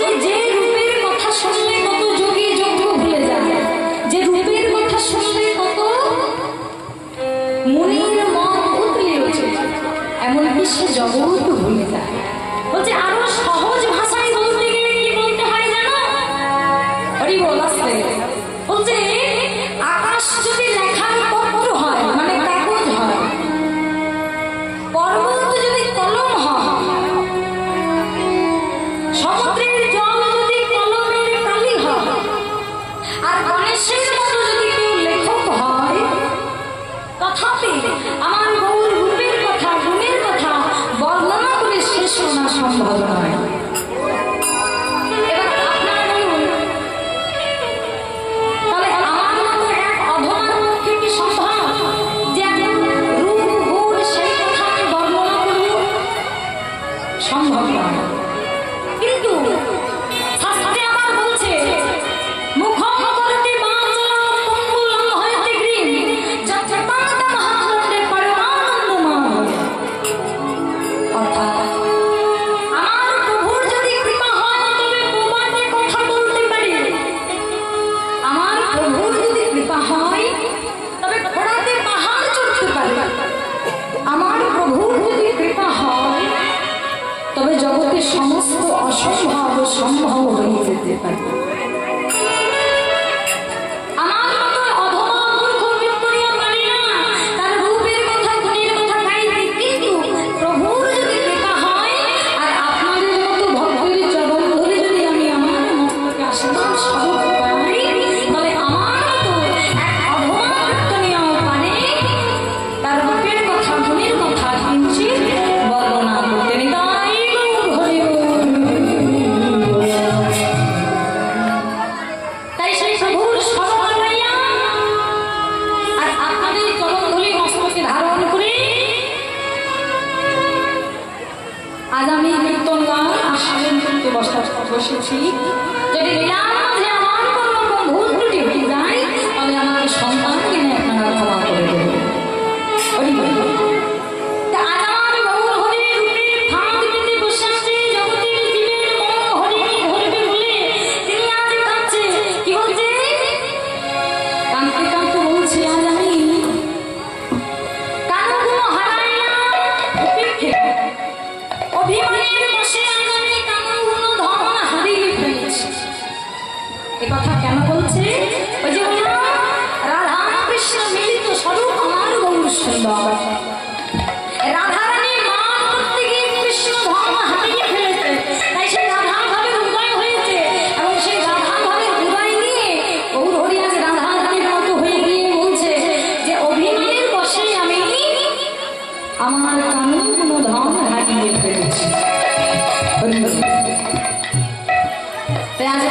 বলছে যে রূপের কথা শুনলে কত যোগী যজ্ঞ ভুলে যায়, যে রূপের কথা শুনলে কত মুনির মন উতলে ওঠে, এমনকি সে জগৎ ভুলে যায়। বলছে আরো সহজ ভাষায় বলতে গেলে কি বলতে হয় জানো? হরি বল আসতে। বলছে আকাশ যদি লেখার পত্র হয় মানে কাগজ হয়, পর্বত যদি কলম হয়, সমুদ্রের জল যদি কলমের কালি হয়, আর গণেশের মতো যদি কেউ লেখক হয়, তথাপি আমার গৌর রূপের কথা গুণের কথা বর্ণনা করে শেষ করা সম্ভব নয়। এবার আপনারা বলুন, তাহলে আমার মতো এক অধমার পক্ষে কি সম্ভব যে রূপ গুণ সেই কথা আমি বর্ণনা করব? সম্ভব নয়। কিন্তু শাস্ত্রে আবার বলছে মুখম করতে বাঁচলা পঙ্গুলম হয়তে গ্রীম যত পাতা মহানন্দে পরমানন্দময়। অর্থাৎ আমার প্রভুর যদি কৃপা হয় তবে প্রবাদে কথা বলতে পারি, আমার প্রভুর যদি কৃপা হয় তবে ঘোড়াতে পাহাড় চড়তে পারি, আমার প্রভুর যদি কৃপা হয় তবে জগতের সমস্ত অসম্ভব সম্ভব হয়ে যেতে পারে। আমার মতো অধমা মূর্খ বিপ্রিয়া পারি না তার রূপের কথা গুণের কথা গাইতে, কিন্তু প্রভুর যদি কৃপা হয় আর আপনাদের মতো ভক্তের চরণ ধরে যদি আমি আমার মস্তকে আশীর্বাদ স্বরূপ পাই, তাহলে আমার মতো এক অধমা কীর্তনিয়াও পারে তার রূপের কথা গুণের কথা কিঞ্চিৎ বর্ণনা করতে। নিতাই গৌর হরি বল। তাই সেই প্রভুর স্মরণ লইয়া আর আপনাদের চরণধূলি মস্তকে ধারণ করে আজ আমি কীর্তন গান আসন করতে বসেছি। যদি লীলার মাঝে আমার কোনো রকম ভুল ত্রুটি হয়ে যায় তাহলে আমাকে সন্তান কিনে আপনারা ক্ষমা করে দেবেন। হরি বল। তা আজ আমার গৌর হরি রূপের ফাঁদ পেতে বসে আছে জগতের জীবের মন হরিকে ধরবে বলে তিনি আজ কাঁদছে। কি বলছে? কাঁদতে কাঁদতে বলছে আজ আমি কানগুলো হারাইয়া উপেক্ষে অভিমানের বসে আজ আমি কানগুলো ধন হারিয়ে ফেলেছি। এ কথা কেন বলছে? ওই যে বললাম রাধা কৃষ্ণ মিলিত স্বরূপ আমার গৌর সুন্দর। রাধারানী মান করতে গিয়ে কৃষ্ণ ধন হারিয়ে ফেলেছে, তাই সেই রাধা ভাবের উদয় হয়েছে এবং সেই রাধা ভাবের উদয় নিয়ে গৌর হরি আজ রাধা রানীর মতো হয়ে গিয়ে বলছে যে অভিমানের বসে আমি আমার কানুন ধন হারিয়ে ফেলেছি। তাই আজ